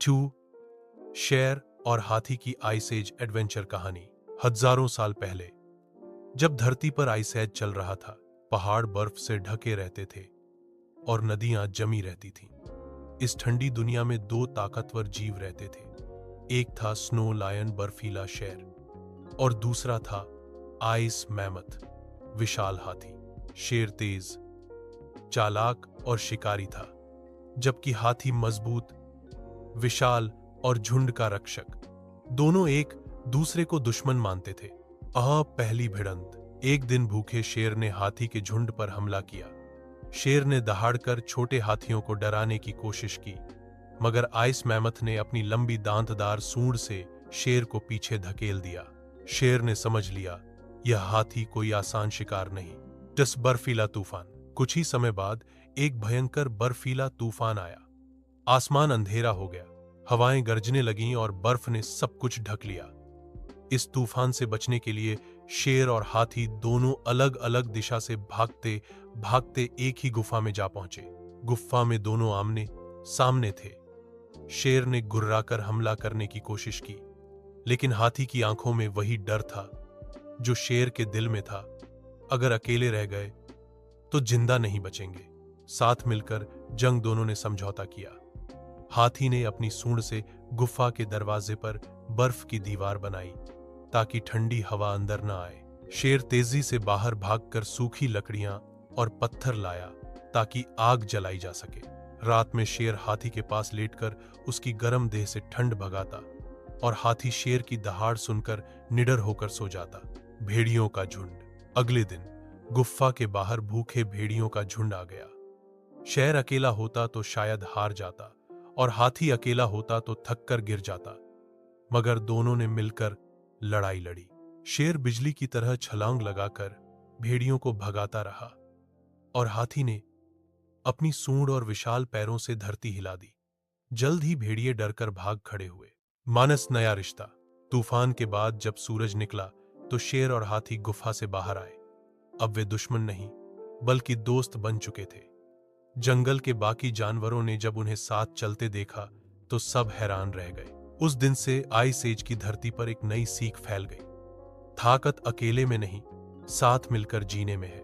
चू, शेर और हाथी की आइस एज एडवेंचर कहानी। हजारों साल पहले जब धरती पर आइस एज चल रहा था, पहाड़ बर्फ से ढके रहते थे और नदियां जमी रहती थीं। इस ठंडी दुनिया में दो ताकतवर जीव रहते थे। एक था स्नो लायन बर्फीला शेर और दूसरा था आइस मैमथ विशाल हाथी। शेर तेज, चालाक और शिकारी था, जबकि हाथी मजबूत, विशाल और झुंड का रक्षक। दोनों एक दूसरे को दुश्मन मानते थे। पहली भिड़ंत। एक दिन भूखे शेर ने हाथी के झुंड पर हमला किया। शेर ने दहाड़कर छोटे हाथियों को डराने की कोशिश की, मगर आइस मैमथ ने अपनी लंबी दांतदार सूंड से शेर को पीछे धकेल दिया। शेर ने समझ लिया, यह हाथी कोई आसान शिकार नहीं। बर्फीला तूफान। कुछ ही समय बाद एक भयंकर बर्फीला तूफान आया। आसमान अंधेरा हो गया, हवाएं गरजने लगीं और बर्फ ने सब कुछ ढक लिया। इस तूफान से बचने के लिए शेर और हाथी दोनों अलग अलग दिशा से भागते भागते एक ही गुफा में जा पहुंचे। गुफा में दोनों आमने सामने थे। शेर ने गुर्राकर हमला करने की कोशिश की, लेकिन हाथी की आंखों में वही डर था जो शेर के दिल में था। अगर अकेले रह गए तो जिंदा नहीं बचेंगे। साथ मिलकर जंग दोनों ने समझौता किया। हाथी ने अपनी सूंड से गुफा के दरवाजे पर बर्फ की दीवार बनाई ताकि ठंडी हवा अंदर न आए। शेर तेजी से बाहर भागकर सूखी लकड़ियां और पत्थर लाया ताकि आग जलाई जा सके। रात में शेर हाथी के पास लेटकर उसकी गर्म देह से ठंड भगाता और हाथी शेर की दहाड़ सुनकर निडर होकर सो जाता। भेड़ियों का झुंड। अगले दिन गुफा के बाहर भूखे भेड़ियों का झुंड आ गया। शेर अकेला होता तो शायद हार जाता और हाथी अकेला होता तो थककर गिर जाता, मगर दोनों ने मिलकर लड़ाई लड़ी। शेर बिजली की तरह छलांग लगाकर भेड़ियों को भगाता रहा और हाथी ने अपनी सूंड और विशाल पैरों से धरती हिला दी। जल्द ही भेड़िए डरकर भाग खड़े हुए। मानस नया रिश्ता। तूफान के बाद जब सूरज निकला तो शेर और हाथी गुफा से बाहर आए। अब वे दुश्मन नहीं बल्कि दोस्त बन चुके थे। जंगल के बाकी जानवरों ने जब उन्हें साथ चलते देखा तो सब हैरान रह गए। उस दिन से आइस एज की धरती पर एक नई सीख फैल गई। ताकत अकेले में नहीं, साथ मिलकर जीने में है।